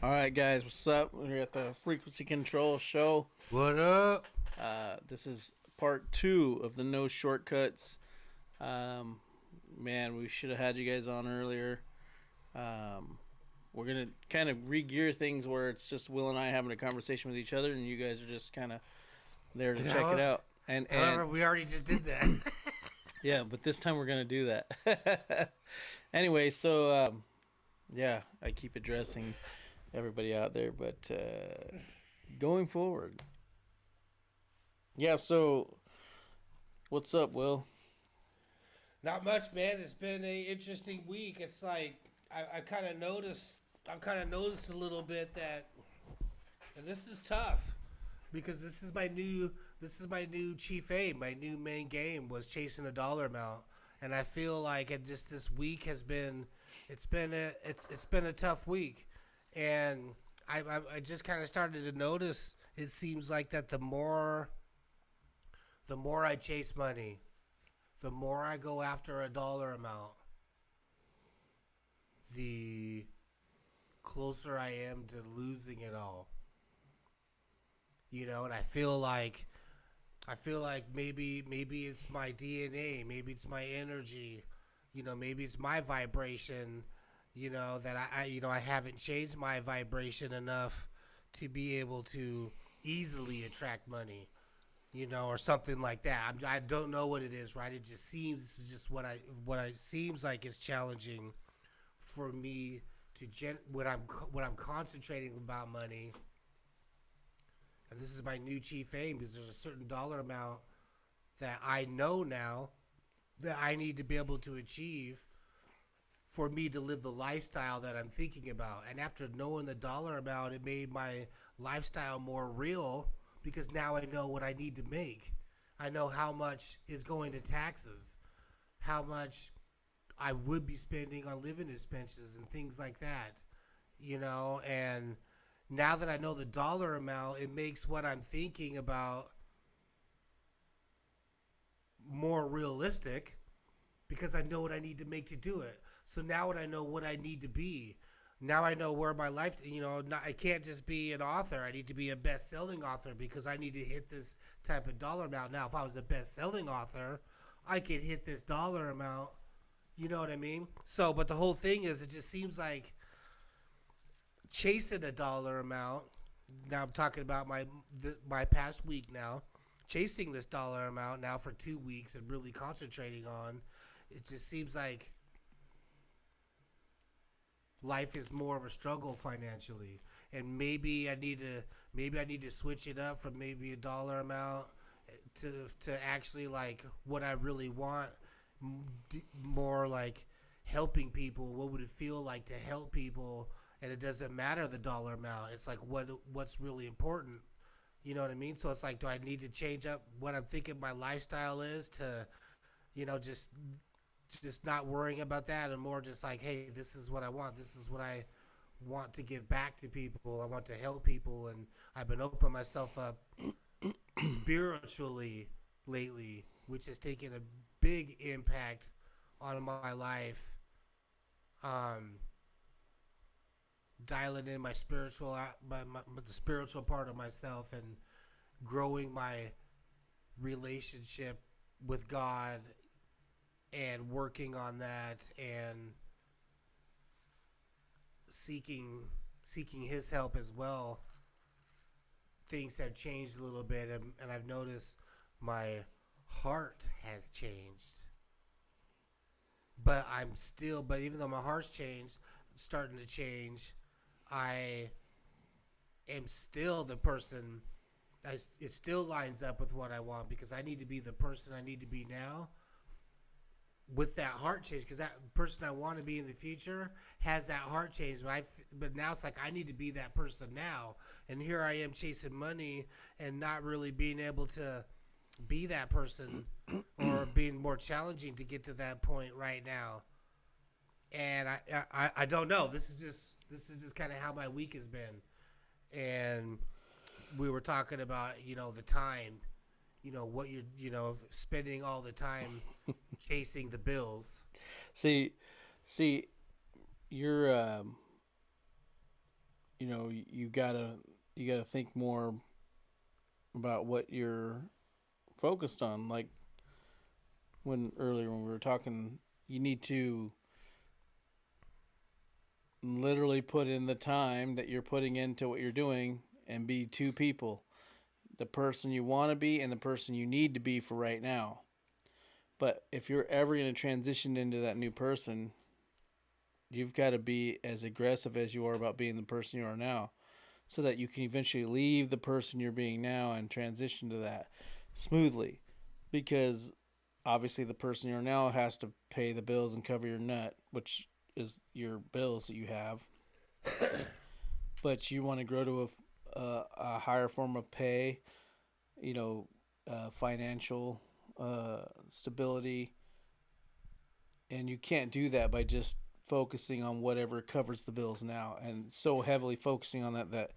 All right, guys, what's up? We're at the Frequency Control Show. What up? This is part two of the No Shortcuts. Um, Man, we should have had you guys on earlier. Um, we're gonna kind of re-gear things where it's just Will and I having a conversation with each other, and you guys are just kind of there to check it How- out. And However, we already just did that. yeah, but this time we're gonna do that. Anyway, so yeah, I keep addressing everybody out there, but going forward. Yeah, so what's up, Will? Not much, man. It's been a interesting week. It's like I kind of noticed. I've kind of noticed a little bit that, and this is tough because this is my new chief aim. My new main game was chasing a dollar amount, and I feel like it just this week has been, it's been a tough week, and I just kind of started to notice. It seems like that the more I chase money, the more I go after a dollar amount, the closer I am to losing it all. And I feel like maybe it's my DNA, maybe it's my energy, maybe it's my vibration, that I haven't changed my vibration enough to be able to easily attract money, or something like that. I don't know what it is, right? It just seems this is just what I seems like is challenging for me to when I'm concentrating about money. And this is my new chief aim because there's a certain dollar amount that I know now that I need to be able to achieve for me to live the lifestyle that I'm thinking about. And after knowing the dollar amount, it made my lifestyle more real because now I know what I need to make. I know how much is going to taxes, how much I would be spending on living expenses and things like that, and now that I know the dollar amount, it makes what I'm thinking about more realistic because I know what I need to make to do it. So now when I know what I need to be, now I know where my life, I can't just be an author. I need to be a best-selling author because I need to hit this type of dollar amount. Now, if I was a best-selling author, I could hit this dollar amount. You know what I mean? So, but the whole thing is, it just seems like chasing a dollar amount. Now I'm talking about my past week now, chasing this dollar amount now for 2 weeks and really concentrating on. It just seems like life is more of a struggle financially, and maybe I need to switch it up from maybe a dollar amount to actually like what I really want, more like helping people. What would it feel like to help people? And it doesn't matter the dollar amount. It's like what's really important. You know what I mean? So it's like, do I need to change up what I'm thinking my lifestyle is to, just not worrying about that and more just like, hey, this is what I want. This is what I want to give back to people. I want to help people, and I've been opening myself up spiritually lately, which has taken a big impact on my life. Um, Dialing in my spiritual, the spiritual part of myself, and growing my relationship with God, and working on that, and seeking His help as well. Things have changed a little bit, and I've noticed my heart has changed. But even though my heart's changed, starting to change, I am still the person. It still lines up with what I want because I need to be the person I need to be now with that heart change, because that person I want to be in the future has that heart change. But now it's like I need to be that person now, and here I am chasing money and not really being able to be that person, or being more challenging to get to that point right now. And I don't know. This is just kind of how my week has been, and we were talking about the time, what you're spending all the time chasing the bills. See, see, you're you gotta think more about what you're focused on. Like when earlier when we were talking, you need to literally put in the time that you're putting into what you're doing and be two people, the person you want to be and the person you need to be for right now. But if you're ever going to transition into that new person, you've got to be as aggressive as you are about being the person you are now, so that you can eventually leave the person you're being now and transition to that smoothly. Because obviously, the person you are now has to pay the bills and cover your nut, which is your bills that you have. But you want to grow to a higher form of pay, financial stability, and you can't do that by just focusing on whatever covers the bills now, and so heavily focusing on that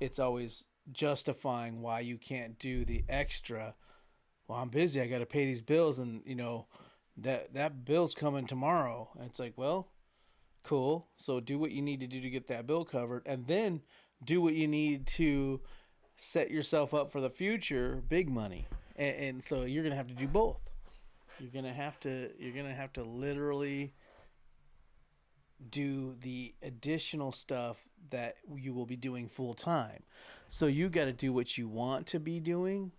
it's always justifying why you can't do the extra. Well, I'm busy, I got to pay these bills, and that bill's coming tomorrow. And it's like, well, cool, so do what you need to do to get that bill covered, and then do what you need to set yourself up for the future, big money. And so you're gonna have to do both. You're gonna have to literally do the additional stuff that you will be doing full time. So you got to do what you want to be doing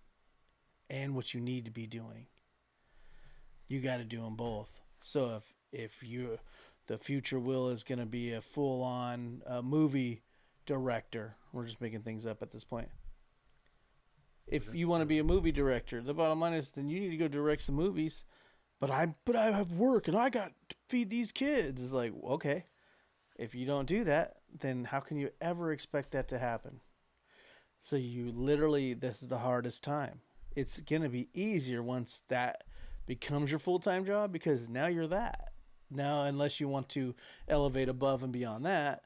and what you need to be doing. You got to do them both. So if you the future will is going to be a full on movie director. We're just making things up at this point. If That's you want to good. be a movie director, the bottom line is then you need to go direct some movies. But I have work and I got to feed these kids. It's like, okay, if you don't do that, then how can you ever expect that to happen? So you literally, this is the hardest time. It's gonna be easier once that becomes your full time job, because now you're that. Now, unless you want to elevate above and beyond that,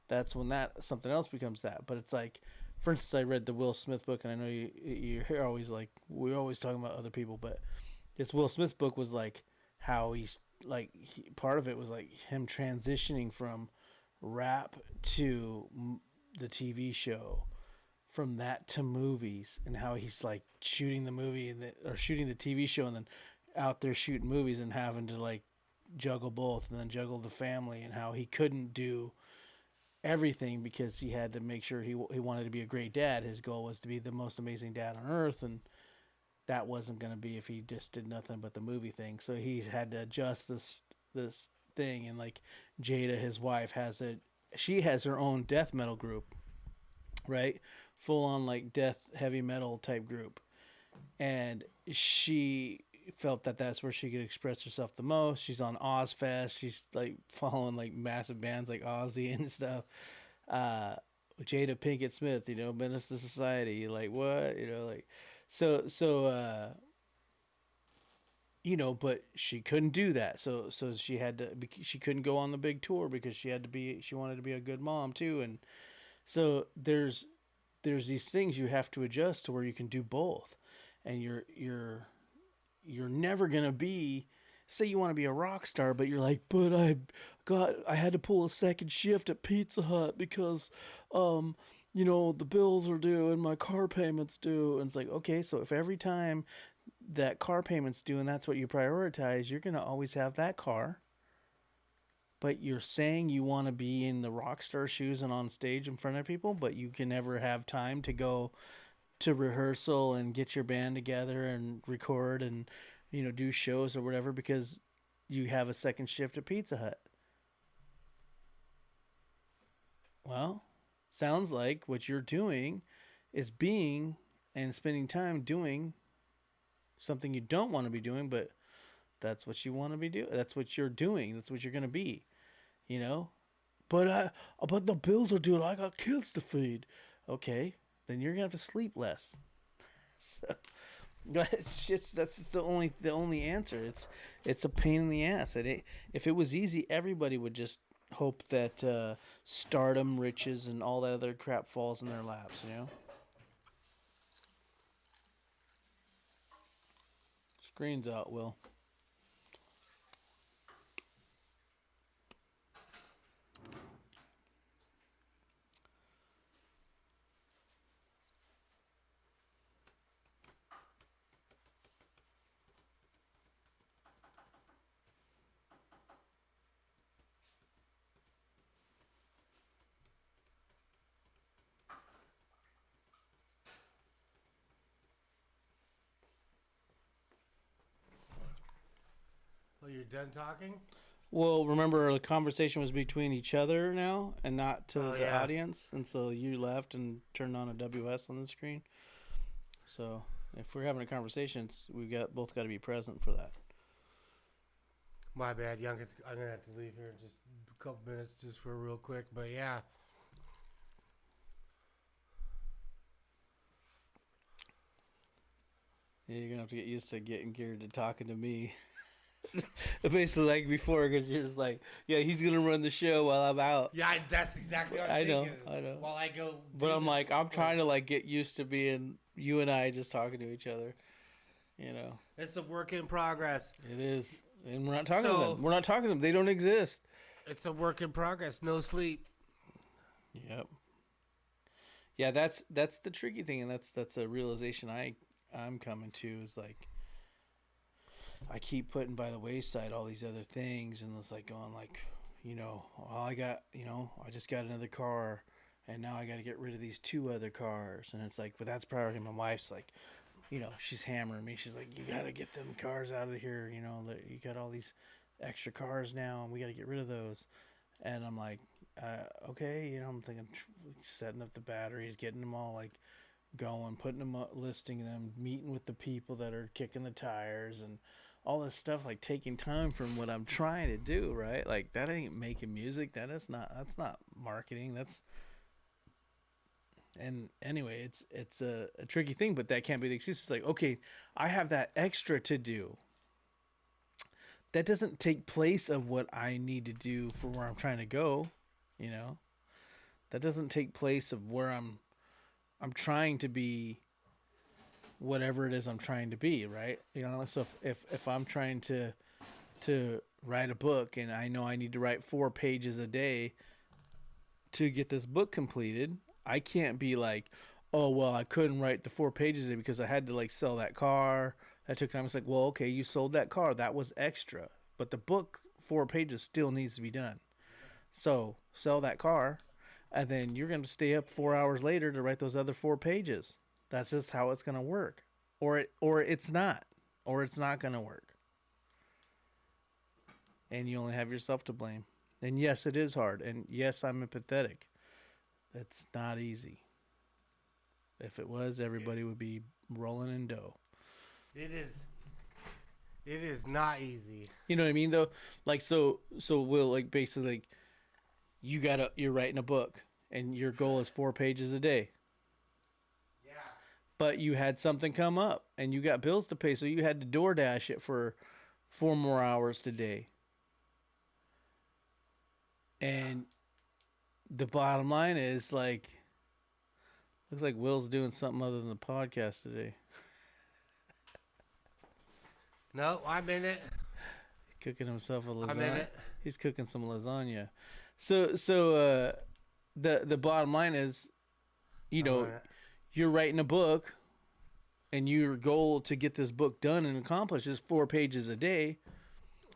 that's when that something else becomes that. But it's like, for instance, I read the Will Smith book, and I know you're always like, we're always talking about other people, but this Will Smith book was like how part of it was like him transitioning from rap to the TV show, from that to movies, and how he's like shooting the movie or shooting the TV show, and then out there shooting movies and having to like juggle both, and then juggle the family, and how he couldn't do everything because he had to make sure he wanted to be a great dad. His goal was to be the most amazing dad on earth, and that wasn't going to be if he just did nothing but the movie thing. So he's had to adjust this thing, and like Jada, his wife, she has her own death metal group, right? Full on like death heavy metal type group, and she felt that that's where she could express herself the most. She's on Ozfest. She's like following like massive bands like Ozzy and stuff. Uh, Jada Pinkett Smith, Menace to Society, like what, like so but she couldn't do that. So she couldn't go on the big tour because she wanted to be a good mom too. And so there's these things you have to adjust to where you can do both. And you're never going to be, say you want to be a rock star, but you're like, but I had to pull a second shift at Pizza Hut because the bills are due and my car payment's due. And it's like, okay, so if every time that car payment's due and that's what you prioritize, you're going to always have that car. But you're saying you want to be in the rock star shoes and on stage in front of people, but you can never have time to go to rehearsal and get your band together and record and do shows or whatever because you have a second shift at Pizza Hut. Well, sounds like what you're doing is being and spending time doing something you don't want to be doing, but that's what you want to be doing. That's what you're doing. That's what you're going to be, you know? But the bills are due. I got kids to feed. Okay, then you're going to have to sleep less. So, it's just that's the only answer. It's a pain in the ass. If it was easy, everybody would just hope that stardom, riches, and all that other crap falls in their laps. Screen's out, Will. you're done talking? Well, remember the conversation was between each other now and not to Oh, the yeah. audience, and so you left and turned on a WS on the screen. So if we're having a conversation, we got both got to be present for that. My bad, young. I'm gonna have to leave here in just a couple minutes, just for real quick. But yeah, Yeah, you're gonna have to get used to getting geared to talking to me. Basically, like before, because you're just like, yeah, he's gonna run the show while I'm out. yeah, that's exactly what I was thinking. I know. While I go, But I'm like, I'm trying to like get used to being you and I just talking to each other. You know, It's a work in progress. it is, and we're not talking to So- them. We're not talking to them. They don't exist. It's a work in progress. No sleep. Yep. Yeah, that's the tricky thing, and that's a realization I'm coming to is like I keep putting by the wayside all these other things, and it's like going like, well, I just got another car, and now I got to get rid of these 2 other cars, and it's like, but that's priority. My wife's like, she's hammering me. She's like, you got to get them cars out of here. You got all these extra cars now, and we got to get rid of those. And I'm like, okay, I'm thinking setting up the batteries, getting them all like going, putting them up, listing them, meeting with the people that are kicking the tires, and all this stuff, like taking time from what I'm trying to do, right? Like that ain't making music. That's not marketing. And anyway, it's a tricky thing, but that can't be the excuse. It's like, okay, I have that extra to do. That doesn't take place of what I need to do for where I'm trying to go, That doesn't take place of where I'm trying to be, whatever it is I'm trying to be, right? So if I'm trying to write a book and I know I need to write 4 pages a day to get this book completed, I can't be like, oh, well, I couldn't write the 4 pages because I had to like sell that car. That took time. It's like, well, okay, you sold that car. That was extra. But the book, 4 pages, still needs to be done. So sell that car, and then you're going to stay up 4 hours later to write those other 4 pages. That's just how it's going to work. Or it's not. Or it's not going to work. And you only have yourself to blame. And yes, it is hard. And yes, I'm empathetic. It's not easy. If it was, everybody would be rolling in dough. It is. It is not easy. You know what I mean, though? Like, so Will, like, basically, like, you're writing a book, and your goal is 4 pages a day. Yeah. But you had something come up, and you got bills to pay, so you had to DoorDash it for 4 more hours today. And the bottom line is, like, looks like Will's doing something other than the podcast today. No, I'm in it. Cooking himself a lasagna. I'm in it. He's cooking some lasagna. So the bottom line is, you're writing a book, and your goal to get this book done and accomplished is 4 pages a day.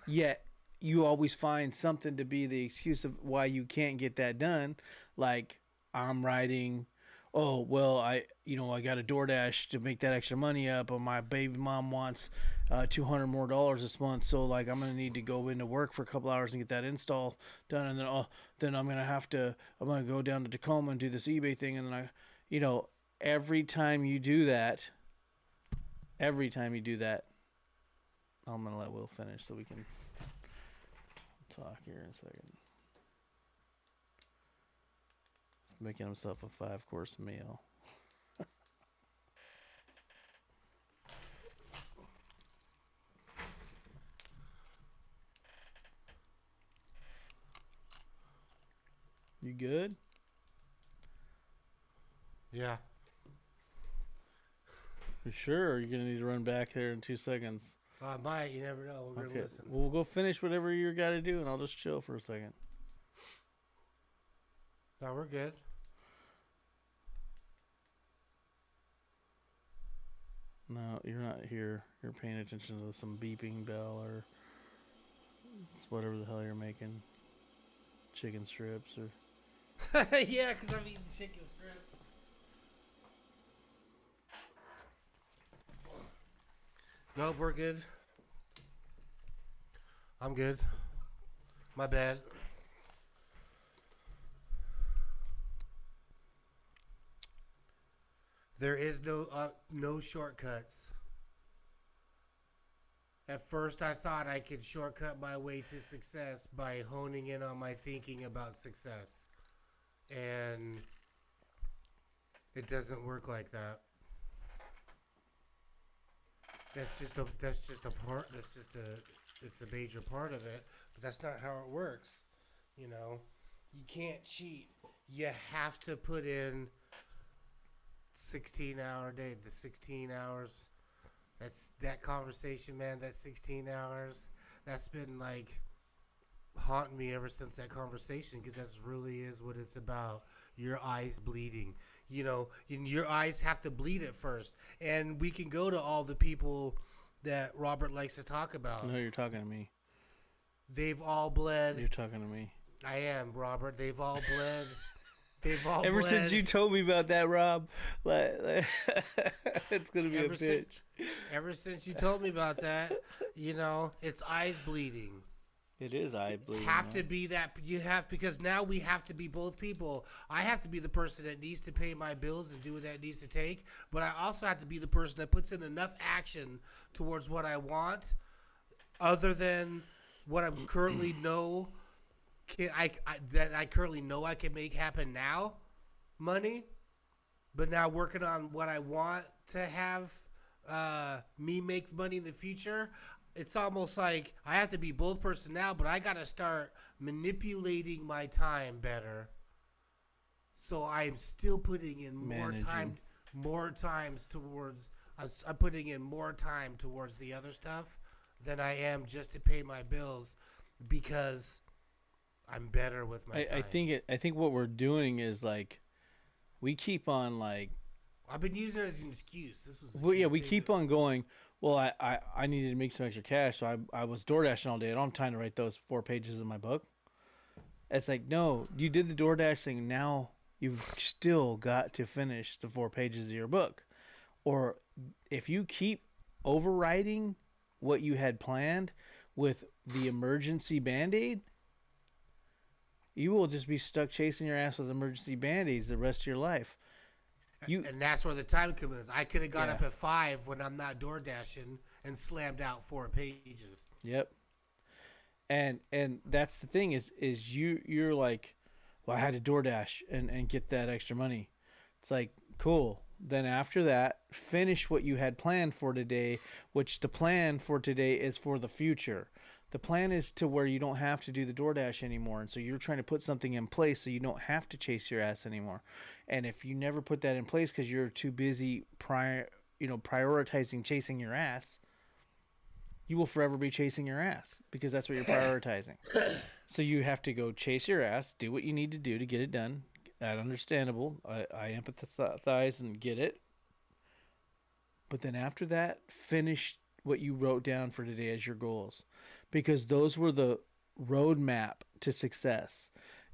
Yet you always find something to be the excuse of why you can't get that done. Like, I'm writing, oh, well, I got a DoorDash to make that extra money up, or my baby mom wants $200 more this month, so like I'm gonna need to go into work for a couple hours and get that install done, and then I'm gonna go down to Tacoma and do this eBay thing, and then every time you do that, I'm gonna let Will finish so we can talk here in a second. He's making himself a 5-course meal. You good? Yeah. You sure? Or are you gonna need to run back there in 2 seconds? I might. You never know. We're Okay. gonna listen. We'll go finish whatever you got to do, and I'll just chill for a second. No, we're good. No, you're not here. You're paying attention to some beeping bell or whatever the hell you're making. Chicken strips or... Yeah, because I'm eating chicken strips. Nope, we're good. I'm good. My bad. There is no shortcuts. At first, I thought I could shortcut my way to success by honing in on my thinking about success, and it doesn't work like that. That's just a part. It's a major part of it, but that's not how it works. You know, you can't cheat. You have to put in 16-hour day. The 16 hours. That's that conversation, man. That 16 hours. That's been like haunting me ever since that conversation, because that's really is what it's about. Your eyes bleeding. Your eyes have to bleed at first, and we can go to all the people that Robert likes to talk about. No, you're talking to me. They've all bled. You're talking to me. I am, Robert. They've all bled. They've all Ever bled. since you told me about that, Rob, it's gonna be a bitch. Ever since you told me about that, it's eyes bleeding. It is eye bleeding. Because now we have to be both people. I have to be the person that needs to pay my bills and do what that needs to take, but I also have to be the person that puts in enough action towards what I want, other than what I currently know I currently know I can make happen now, money, but now working on what I want to have me make money in the future. It's almost like I have to be both person now, but I got to start manipulating my time better. So I'm still putting in more times towards. I'm putting in more time towards the other stuff than I am just to pay my bills, because I'm better with my time. I think what we're doing is like, we keep on like. I've been using it as an excuse. This was. Well, yeah, we keep on going. Well, I needed to make some extra cash, so I was DoorDashing all day. I don't have time to write those 4 pages of my book. It's like, no, you did the DoorDash thing. Now you've still got to finish the 4 pages of your book. Or if you keep overriding what you had planned with the emergency Band-Aid, you will just be stuck chasing your ass with emergency Band-Aids the rest of your life. And that's where the time comes. I could have got up at 5 when I'm not door dashing and slammed out 4 pages. Yep. And that's the thing is you're like, well, I had to DoorDash and get that extra money. It's like, cool. Then after that, finish what you had planned for today, which the plan for today is for the future. The plan is to where you don't have to do the DoorDash anymore. And so you're trying to put something in place so you don't have to chase your ass anymore. And if you never put that in place because you're too busy prioritizing chasing your ass, you will forever be chasing your ass because that's what you're prioritizing. So you have to go chase your ass, do what you need to do to get it done. That's understandable. I empathize and get it. But then after that, finish what you wrote down for today as your goals, because those were the roadmap to success.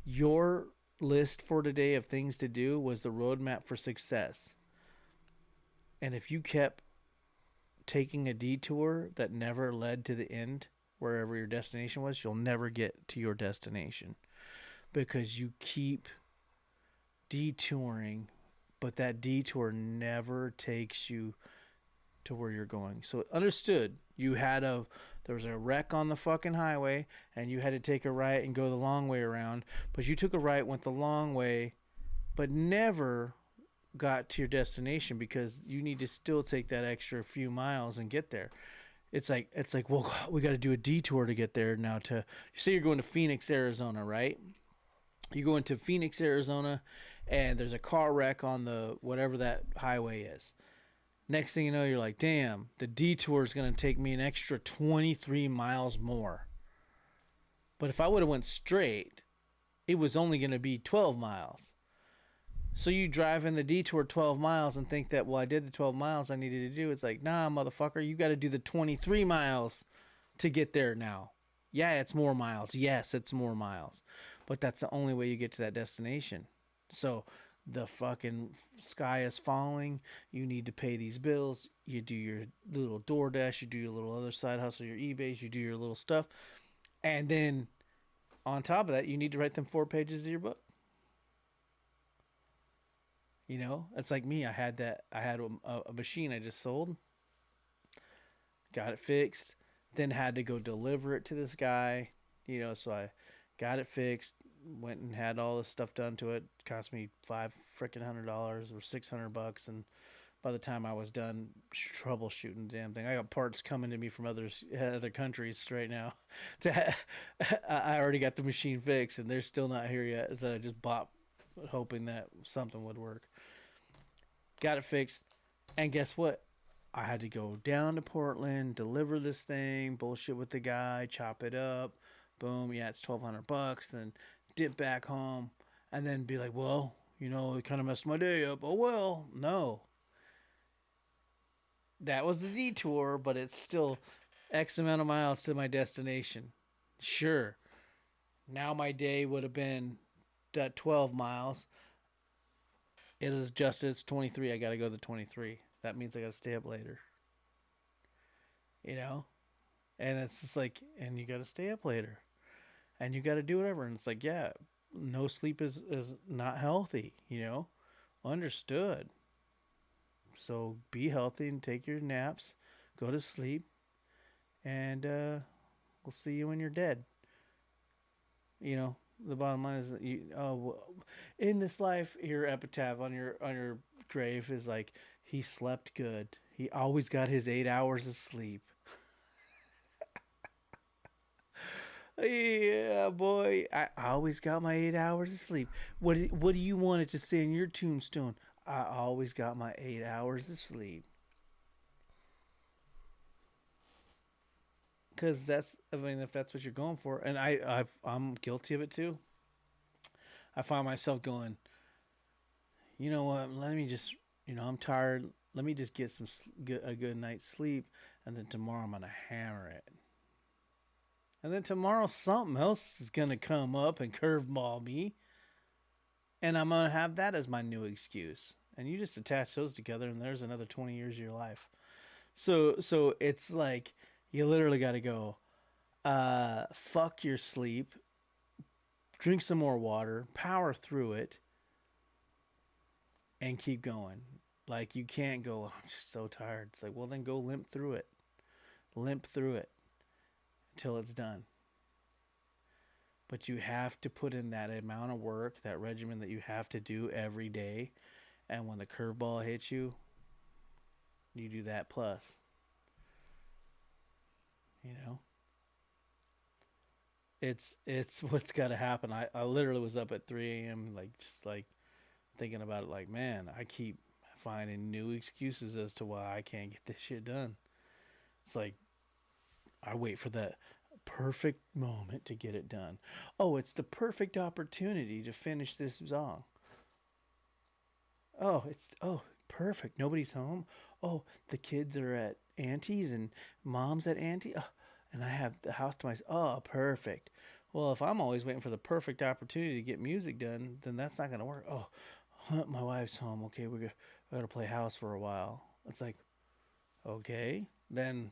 Your list for today of things to do was the roadmap for success. And if you kept taking a detour that never led to the end, wherever your destination was, you'll never get to your destination because you keep detouring, but that detour never takes you to where you're going. So understood, there was a wreck on the fucking highway and you had to take a right and go the long way around, but you took a right, went the long way, but never got to your destination because you need to still take that extra few miles and get there. It's like, well, we got to do a detour to get there now. You say you're going to Phoenix, Arizona, right? You go into Phoenix, Arizona, and there's a car wreck on the whatever that highway is. Next thing you know, you're like, damn, the detour is going to take me an extra 23 miles more. But if I would have went straight, it was only going to be 12 miles. So you drive in the detour 12 miles and think that, well, I did the 12 miles I needed to do. It's like, nah, motherfucker, you got to do the 23 miles to get there now. Yeah, it's more miles. Yes, it's more miles. But that's the only way you get to that destination. So the fucking sky is falling. You need to pay these bills. You do your little DoorDash. You do your little other side hustle, your eBays. You do your little stuff. And then on top of that, you need to write them 4 pages of your book. You know, it's like me. I had a machine I just sold, got it fixed, then had to go deliver it to this guy. You know, so I got it fixed, went and had all this stuff done to it. Cost me $500 or $600, and by the time I was done troubleshooting the damn thing, I got parts coming to me from other countries right now. I already got the machine fixed, and they're still not here yet. So I just bought, hoping that something would work. Got it fixed, and guess what? I had to go down to Portland, deliver this thing, bullshit with the guy, chop it up, boom, yeah, it's $1,200. Then dip back home, and then be like, well, you know, it kind of messed my day up. Oh well, no, that was the detour, but it's still X amount of miles to my destination. Sure, now my day would have been 12 miles. It is adjusted. It's 23. I got to go to 23. That means I got to stay up later. You know? And it's just like, and you got to stay up later. And you got to do whatever. And it's like, yeah, no sleep is not healthy, you know? Understood. So be healthy and take your naps. Go to sleep. And we'll see you when you're dead. You know? The bottom line is that in this life, your epitaph on your grave is like, he slept good. He always got his 8 hours of sleep. Yeah, boy, I always got my 8 hours of sleep. What do you want it to say in your tombstone? I always got my 8 hours of sleep. Because I mean, if that's what you're going for, and I'm guilty of it too. I find myself going, you know what? Let me just, I'm tired. Let me just get a good night's sleep, and then tomorrow I'm gonna hammer it. And then tomorrow something else is gonna come up and curveball me, and I'm gonna have that as my new excuse. And you just attach those together, and there's another 20 years of your life. So it's like you literally got to go, fuck your sleep, drink some more water, power through it, and keep going. Like, you can't go, I'm just so tired. It's like, well, then go limp through it. Limp through it until it's done. But you have to put in that amount of work, that regimen that you have to do every day. And when the curveball hits you, you do that plus. You know? It's what's got to happen. I literally was up at 3 a.m. like thinking about it. Like, man, I keep finding new excuses as to why I can't get this shit done. It's like I wait for that perfect moment to get it done. Oh, it's the perfect opportunity to finish this song. Oh, perfect. Nobody's home. Oh, the kids are at auntie's and mom's at auntie. Oh, and I have the house to myself. Oh, perfect. Well, if I'm always waiting for the perfect opportunity to get music done, then that's not going to work. Oh, my wife's home. Okay, we got to play house for a while. It's like, okay, then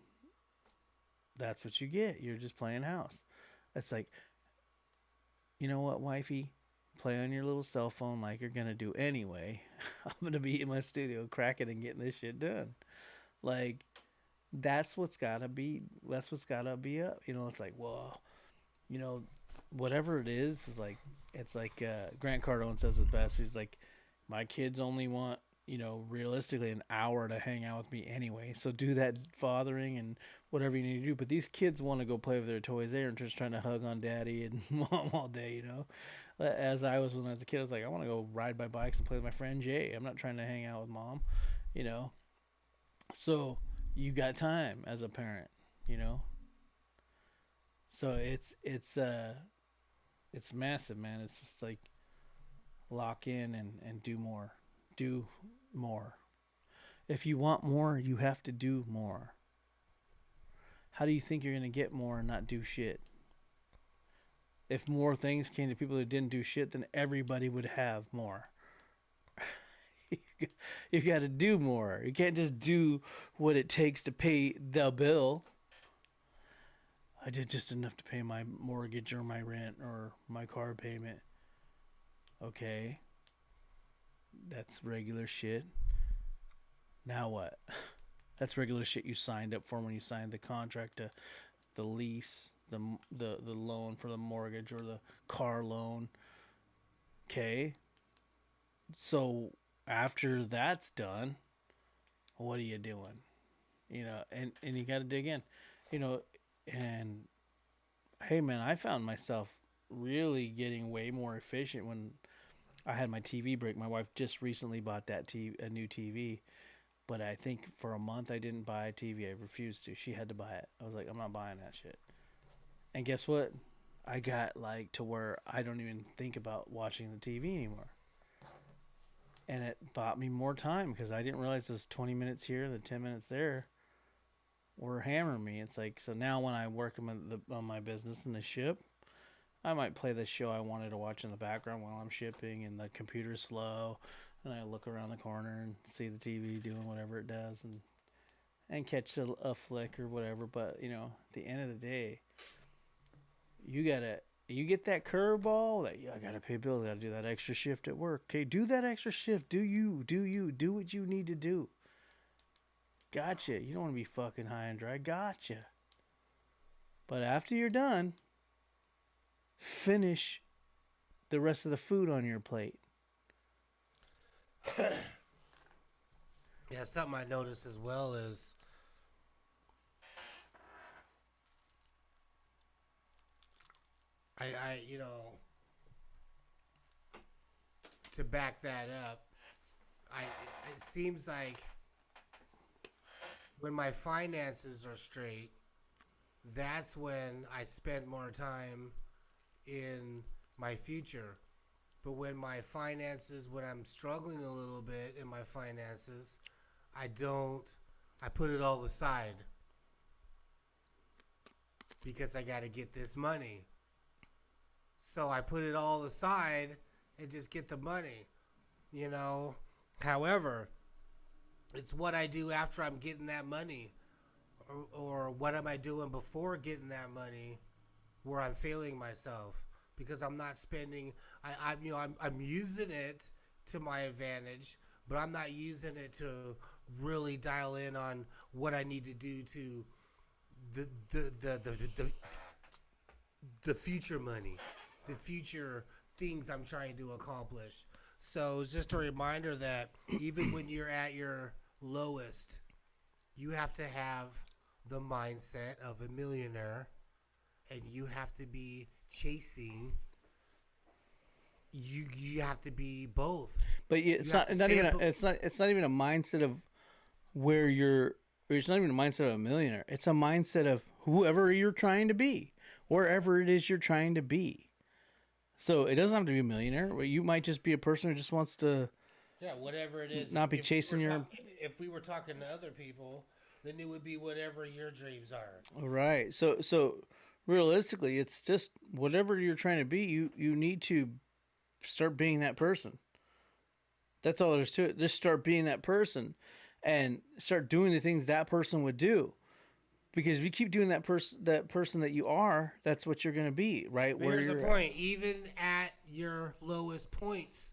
that's what you get. You're just playing house. It's like, you know what, wifey? Play on your little cell phone like you're going to do anyway. I'm going to be in my studio cracking and getting this shit done. Like, that's what's got to be. That's what's got to be up. It's like, well, whatever it is like, it's like Grant Cardone says it best. He's like, my kids only want, realistically an hour to hang out with me anyway. So do that fathering and whatever you need to do. But these kids want to go play with their toys. They aren't just trying to hug on daddy and mom all day, As I was when I was a kid, I was like, I want to go ride my bikes and play with my friend Jay. I'm not trying to hang out with mom, So you got time as a parent, So it's massive, man. It's just like lock in and do more. Do more. If you want more, you have to do more. How do you think you're going to get more and not do shit? If more things came to people who didn't do shit, then everybody would have more. You got to do more. You can't just do what it takes to pay the bill. I did just enough to pay my mortgage or my rent or my car payment. Okay, that's regular shit. Now what? That's regular shit you signed up for when you signed the contract, to the lease, the loan for the mortgage or the car loan. Okay, so after that's done, what are you doing? And you got to dig in, you know, and hey man, I found myself really getting way more efficient when I had my TV break. My wife just recently bought a new TV, but I think for a month I didn't buy a TV. I refused to. She had to buy it. I was like, I'm not buying that shit. And guess what? I got like to where I don't even think about watching the TV anymore. And it bought me more time because I didn't realize those 20 minutes here, the 10 minutes there were hammering me. It's like, so now when I work on my business in the ship, I might play the show I wanted to watch in the background while I'm shipping and the computer's slow. And I look around the corner and see the TV doing whatever it does and catch a flick or whatever. But, at the end of the day, you get that curveball that I gotta pay bills, I gotta do that extra shift at work. Okay, do that extra shift. Do what you need to do. Gotcha. You don't want to be fucking high and dry. Gotcha. But after you're done, finish the rest of the food on your plate. Yeah, something I noticed as well is to back that up, it seems like when my finances are straight, that's when I spend more time in my future. But when I'm struggling a little bit in my finances, I put it all aside because I got to get this money. So I put it all aside and just get the money, However, it's what I do after I'm getting that money, or what am I doing before getting that money, where I'm failing myself because I'm not spending. I'm using it to my advantage, but I'm not using it to really dial in on what I need to do to the future money, the future things I'm trying to accomplish. So it's just a reminder that even when you're at your lowest, you have to have the mindset of a millionaire, and you have to be chasing. You have to be both. But it's not even a mindset of where you're. It's not even a mindset of a millionaire. It's a mindset of whoever you're trying to be, wherever it is you're trying to be. So it doesn't have to be a millionaire. You might just be a person who just wants to. Yeah, whatever it is. Not be chasing your. If we were talking to other people, then it would be whatever your dreams are. Right. So realistically, it's just whatever you're trying to be. You need to start being that person. That's all there is to it. Just start being that person, and start doing the things that person would do. Because if you keep doing that person that you are, that's what you're going to be, right? But here's the point. Even at your lowest points,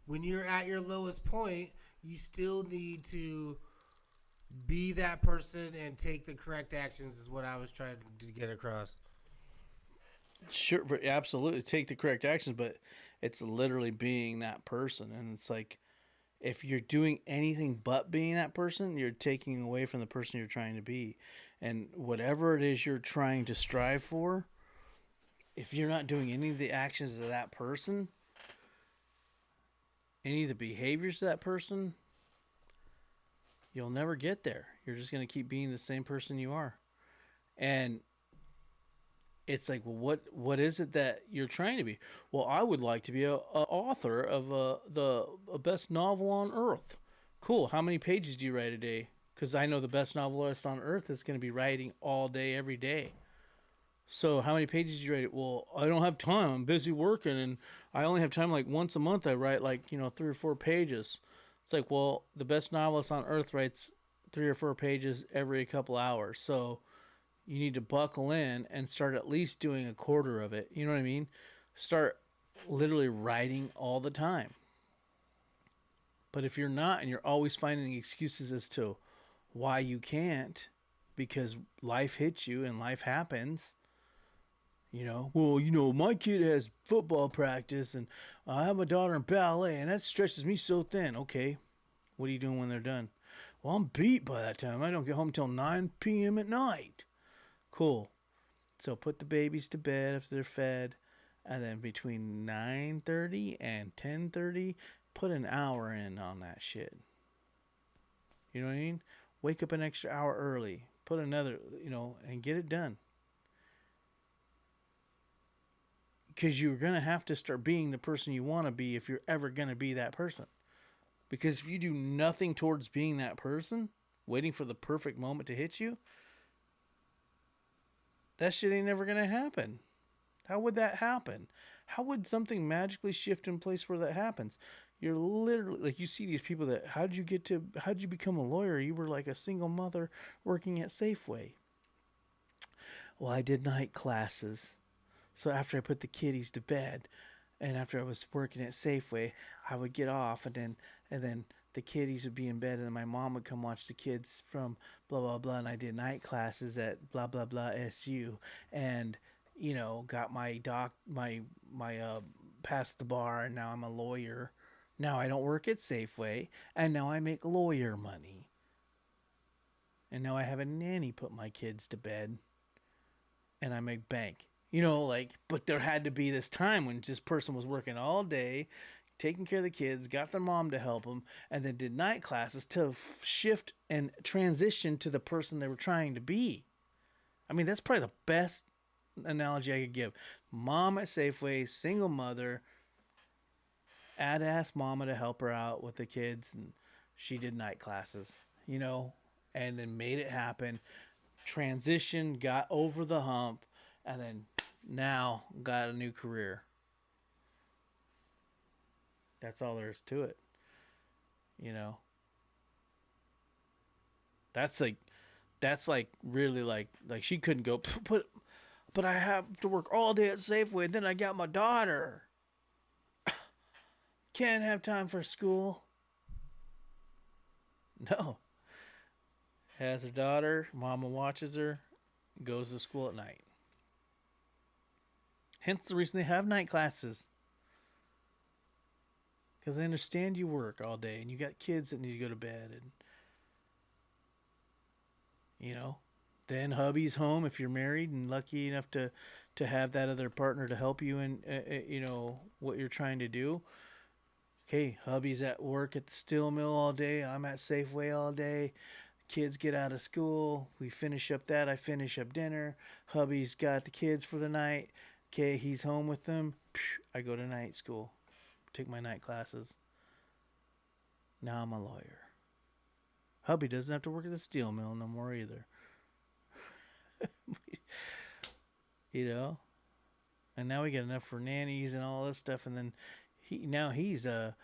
when you're at your lowest point, you still need to be that person and take the correct actions, is what I was trying to get across. Sure, absolutely. Take the correct actions, but it's literally being that person. And it's like, if you're doing anything but being that person, you're taking away from the person you're trying to be. And whatever it is you're trying to strive for, if you're not doing any of the actions of that person, any of the behaviors of that person, you'll never get there. You're just going to keep being the same person you are. And it's like, well, what is it that you're trying to be? Well, I would like to be a author of the best novel on earth. Cool. How many pages do you write a day? Because I know the best novelist on earth is going to be writing all day, every day. So how many pages do you write? Well, I don't have time. I'm busy working, and I only have time like once a month. I write 3 or 4 pages. It's like, well, the best novelist on earth writes 3 or 4 pages every couple hours. So you need to buckle in and start at least doing a quarter of it. You know what I mean? Start literally writing all the time. But if you're not and you're always finding excuses as to why you can't, because life hits you and life happens, well, my kid has football practice and I have my daughter in ballet and that stretches me so thin. Okay, what are you doing when they're done? Well, I'm beat by that time. I don't get home till 9 p.m. at night. Cool. So put the babies to bed if they're fed, and then between 9:30 and 10:30, put an hour in on that shit. You know what I mean? Wake up an extra hour early. Put another, and get it done. Because you're going to have to start being the person you want to be if you're ever going to be that person. Because if you do nothing towards being that person, waiting for the perfect moment to hit you, that shit ain't never going to happen. How would that happen? How would something magically shift in place where that happens? You're literally, like, you see these people that, how did you become a lawyer? You were like a single mother working at Safeway. Well, I did night classes. So after I put the kiddies to bed, and after I was working at Safeway, I would get off, and then the kiddies would be in bed, and then my mom would come watch the kids from blah blah blah, and I did night classes at blah blah blah SU, and got my passed the bar, and now I'm a lawyer. Now I don't work at Safeway, and now I make lawyer money, and now I have a nanny put my kids to bed, and I make bank. But there had to be this time when this person was working all day, taking care of the kids, got their mom to help them, and then did night classes to shift and transition to the person they were trying to be. I mean, that's probably the best analogy I could give. Mom at Safeway, single mother, had to ask mama to help her out with the kids, and she did night classes, and then made it happen. Transitioned, got over the hump, and then now got a new career. That's all there is to it. That's like really like she couldn't go but I have to work all day at Safeway and then I got my daughter. Can't have time for school. No. Has her daughter, mama watches her, goes to school at night. Hence the reason they have night classes. Because they understand you work all day and you got kids that need to go to bed. And, then hubby's home if you're married and lucky enough to have that other partner to help you in, what you're trying to do. Okay, hubby's at work at the steel mill all day. I'm at Safeway all day. Kids get out of school. We finish up that. I finish up dinner. Hubby's got the kids for the night. Okay, he's home with them. I go to night school. Take my night classes. Now I'm a lawyer. Hubby doesn't have to work at the steel mill no more either. And now we get enough for nannies and all this stuff. And then he's a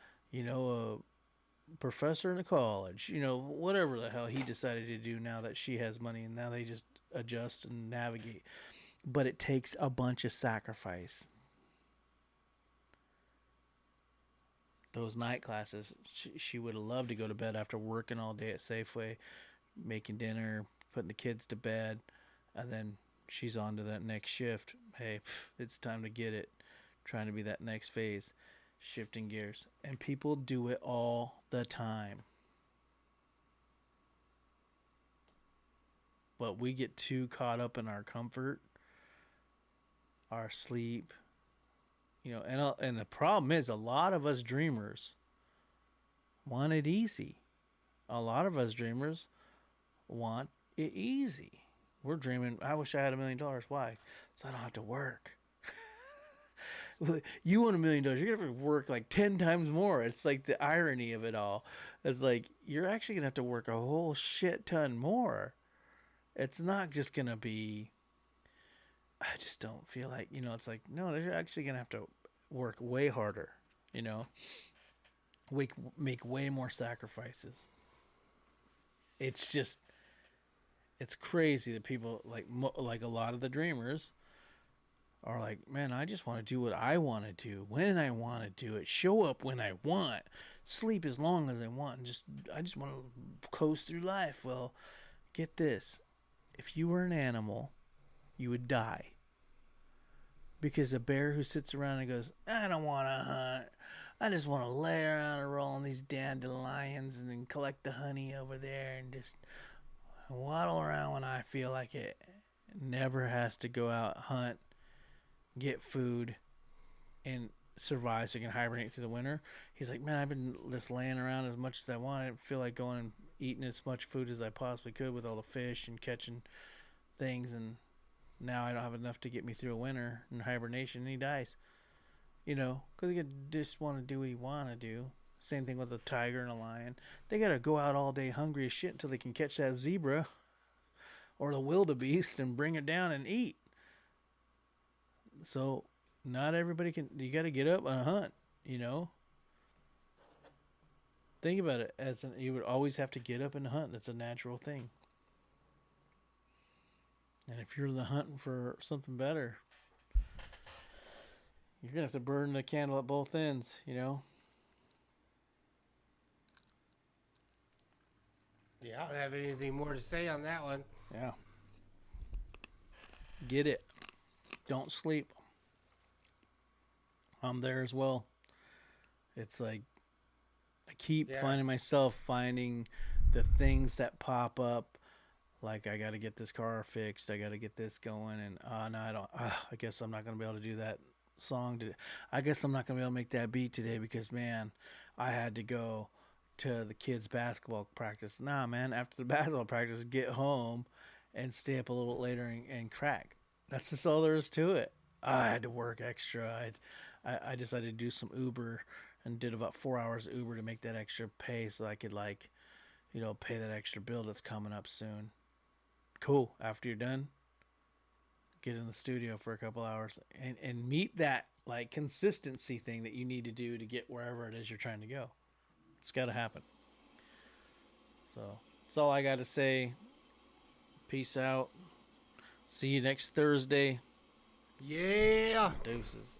professor in a college. Whatever the hell he decided to do now that she has money. And now they just adjust and navigate. But it takes a bunch of sacrifice. Those night classes, she would have loved to go to bed after working all day at Safeway, making dinner, putting the kids to bed, and then she's on to that next shift. Hey, it's time to get it. Trying to be that next phase, shifting gears. And people do it all the time. But we get too caught up in our comfort, our sleep, and the problem is a lot of us dreamers want it easy. A lot of us dreamers want it easy. We're dreaming, I wish I had $1 million. Why? So I don't have to work. You want $1 million, you're going to have to work like 10 times more. It's like the irony of it all. It's like you're actually going to have to work a whole shit ton more. It's not just going to be, I just don't feel like, it's like, no, they're actually going to have to work way harder, make way more sacrifices. It's just, It's crazy that people like a lot of the dreamers are like, man, I just want to do what I want to do when I want to do it, show up when I want, sleep as long as I want, and I just want to coast through life. Well, get this: if you were an animal, you would die because a bear who sits around and goes, I don't want to hunt. I just want to lay around and roll on these dandelions and then collect the honey over there and just waddle around when I feel like it. Never has to go out, hunt, get food, and survive so he can hibernate through the winter. He's like, man, I've been just laying around as much as I want. I didn't feel like going and eating as much food as I possibly could with all the fish and catching things, and now I don't have enough to get me through a winter in hibernation, and he dies. Because he just want to do what he want to do. Same thing with a tiger and a lion. They gotta go out all day hungry as shit until they can catch that zebra or the wildebeest and bring it down and eat. So not everybody can. You got to get up and hunt. Think about it. You would always have to get up and hunt. That's a natural thing. And if you're hunting for something better, you're gonna have to burn the candle at both ends. Yeah, I don't have anything more to say on that one. Yeah. Get it. Don't sleep. I'm there as well. It's like I keep finding myself finding the things that pop up. Like, I got to get this car fixed. I got to get this going. And no, I don't. I guess I'm not going to be able to do that song today. I guess I'm not going to be able to make that beat today because, man, I had to go to the kids' basketball practice. Nah, man, after the basketball practice, get home and stay up a little bit later and crack. That's just all there is to it. I had to work extra. I decided to do some Uber and did about 4 hours of Uber to make that extra pay so I could pay that extra bill that's coming up soon. Cool. After you're done, get in the studio for a couple hours and meet that consistency thing that you need to do to get wherever it is you're trying to go. It's got to happen. So that's all I got to say. Peace out. See you next Thursday. Yeah. Deuces.